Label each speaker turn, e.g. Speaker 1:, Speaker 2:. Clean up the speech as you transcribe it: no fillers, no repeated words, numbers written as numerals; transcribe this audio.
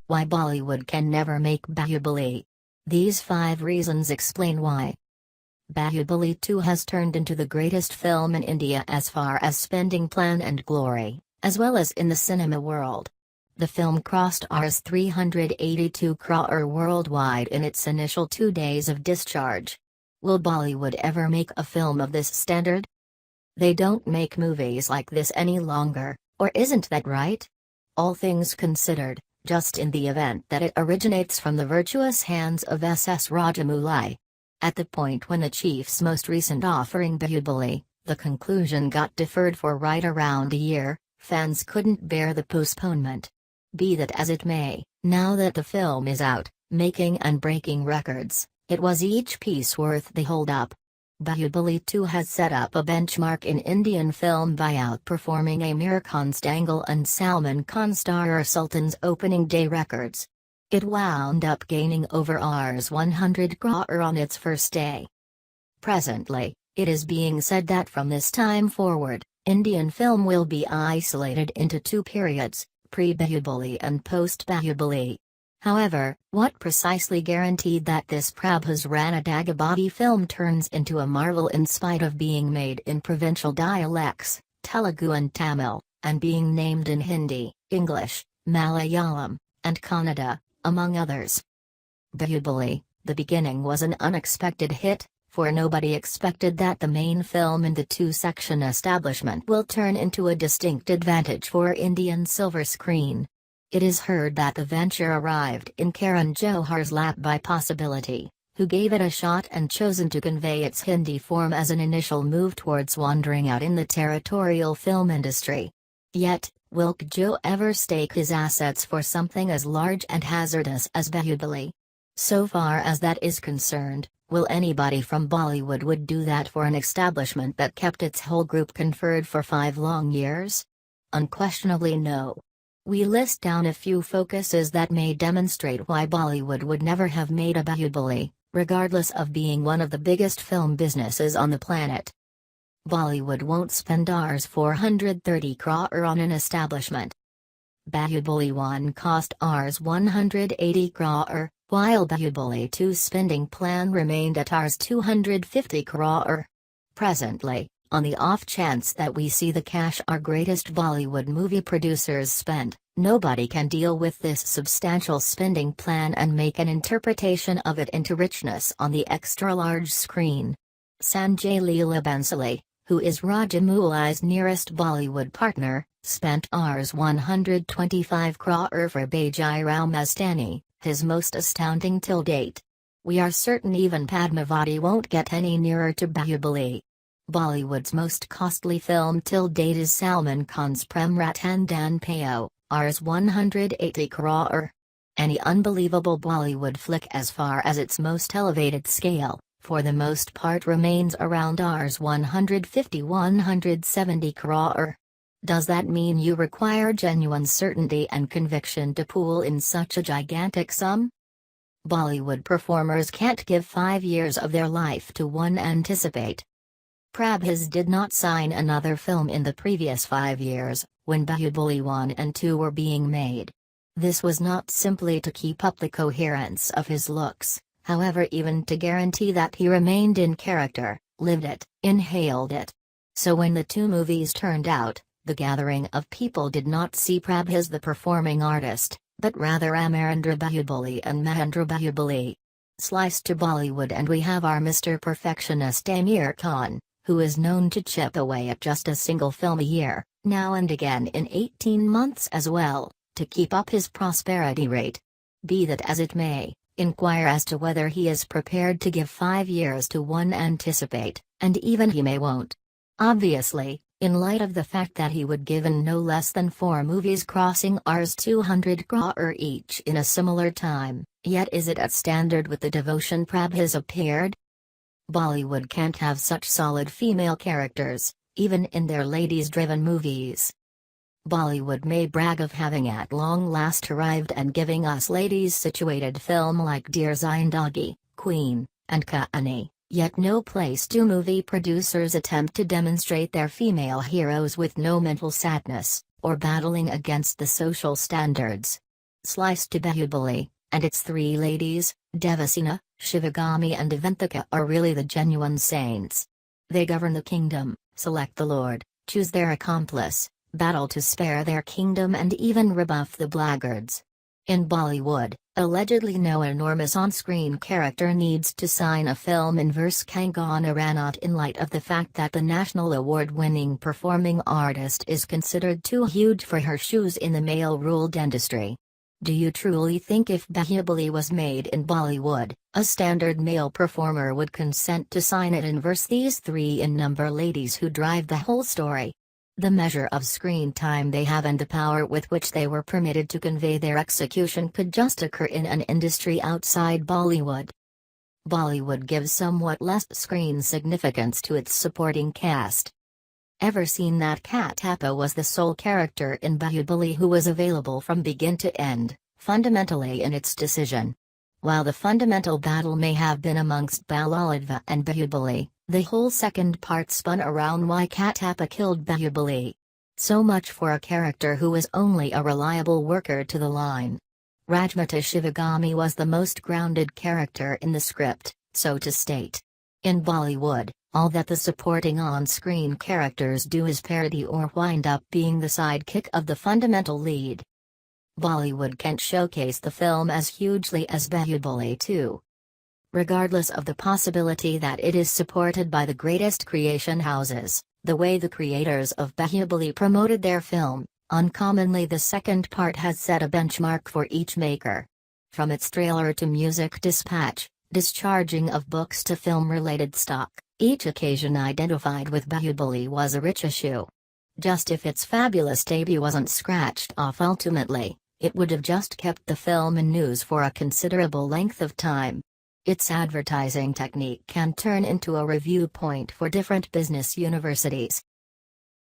Speaker 1: Why Bollywood can never make Baahubali. These 5 reasons explain why. Baahubali 2 has turned into the greatest film in India as far as spending plan and glory, as well as in the cinema world. The film crossed Rs 382 crore worldwide in its initial 2 days of discharge. Will Bollywood ever make a film of this standard? They don't make movies like this any longer, or isn't that right? All things considered, just in the event that it originates from the virtuous hands of S.S. Rajamouli. At the point when the chief's most recent offering Baahubali, the conclusion got deferred for right around a year, fans couldn't bear the postponement. Be that as it may, now that the film is out, making and breaking records, it was each piece worth the hold-up. Baahubali 2 has set up a benchmark in Indian film by outperforming Aamir Khan's Dangal and Salman Khan star Sultan's opening day records. It wound up gaining over Rs 100 crore on its first day. Presently, it is being said that from this time forward, Indian film will be isolated into 2 periods, pre-Baahubali and post-Baahubali. However, what precisely guaranteed that this Prabhas Rana Dagabadi film turns into a marvel in spite of being made in provincial dialects, Telugu and Tamil, and being named in Hindi, English, Malayalam, and Kannada, among others? Baahubali, the beginning was an unexpected hit, for nobody expected that the main film in the 2-section establishment will turn into a distinct advantage for Indian silver screen. It is heard that the venture arrived in Karan Johar's lap by Possibility, who gave it a shot and chosen to convey its Hindi form as an initial move towards wandering out in the territorial film industry. Yet, will Jo ever stake his assets for something as large and hazardous as Baahubali? So far as that is concerned, will anybody from Bollywood would do that for an establishment that kept its whole group conferred for 5 long years? Unquestionably no. We list down a few focuses that may demonstrate why Bollywood would never have made a Baahubali, regardless of being one of the biggest film businesses on the planet. Bollywood won't spend Rs 430 crore on an establishment. Baahubali 1 cost Rs 180 crore, while Baahubali 2's spending plan remained at Rs 250 crore. Presently, on the off chance that we see the cash our greatest Bollywood movie producers spend, nobody can deal with this substantial spending plan and make an interpretation of it into richness on the extra-large screen. Sanjay Leela Bhansali, who is Rajamouli's nearest Bollywood partner, spent Rs 125 crore for Bajai Rao Mastani, his most astounding till date. We are certain even Padmavati won't get any nearer to Baahubali. Bollywood's most costly film till date is Salman Khan's Prem Ratan Dan Payo, Rs 180 crore. Any unbelievable Bollywood flick as far as its most elevated scale, for the most part remains around Rs 150-170 crore. Does that mean you require genuine certainty and conviction to pool in such a gigantic sum? Bollywood performers can't give 5 years of their life to one anticipate. Prabhas did not sign another film in the previous 5 years, when Baahubali 1 and 2 were being made. This was not simply to keep up the coherence of his looks, however, even to guarantee that he remained in character, lived it, inhaled it. So when the 2 movies turned out, the gathering of people did not see Prabhas the performing artist, but rather Amarendra Baahubali and Mahendra Baahubali. Slice to Bollywood and we have our Mr. Perfectionist Aamir Khan, who is known to chip away at just a single film a year, now and again in 18 months as well, to keep up his prosperity rate. Be that as it may, inquire as to whether he is prepared to give 5 years to one anticipate, and even he may won't. Obviously, in light of the fact that he would given no less than 4 movies crossing Rs 200 crore each in a similar time, yet is it at standard with the devotion Prabhas appeared? Bollywood can't have such solid female characters, even in their ladies-driven movies. Bollywood may brag of having at long last arrived and giving us ladies-situated film like Dear Zindagi, Queen, and Kahani, Yet no place do movie producers attempt to demonstrate their female heroes with no mental sadness, or battling against the social standards. Slice to Bahubali, and its three ladies, Devasena, Shivagami and Avantika, are really the genuine saints. They govern the kingdom, select the lord, choose their accomplice, battle to spare their kingdom and even rebuff the blackguards. In Bollywood, allegedly no enormous on-screen character needs to sign a film in verse Kangana Ranaut in light of the fact that the national award-winning performing artist is considered too huge for her shoes in the male-ruled industry. Do you truly think if Bahubali was made in Bollywood, a standard male performer would consent to sign it in verse these three in number ladies who drive the whole story? The measure of screen time they have and the power with which they were permitted to convey their execution could just occur in an industry outside Bollywood. Bollywood gives somewhat less screen significance to its supporting cast. Ever seen that Katappa was the sole character in Bahubali who was available from begin to end, fundamentally in its decision. While the fundamental battle may have been amongst Balalidva and Bahubali, the whole second part spun around why Katappa killed Bahubali. So much for a character who was only a reliable worker to the line. Rajmata Shivagami was the most grounded character in the script, so to state. In Bollywood, all that the supporting on-screen characters do is parody or wind up being the sidekick of the fundamental lead. Bollywood can't showcase the film as hugely as Bahubali 2. Regardless of the possibility that it is supported by the greatest creation houses, the way the creators of Bahubali promoted their film, uncommonly the second part has set a benchmark for each maker. From its trailer to music discharging of books to film-related stock, each occasion identified with Bahubali was a rich issue. Just if its fabulous debut wasn't scratched off ultimately, it would have just kept the film in news for a considerable length of time. Its advertising technique can turn into a review point for different business universities.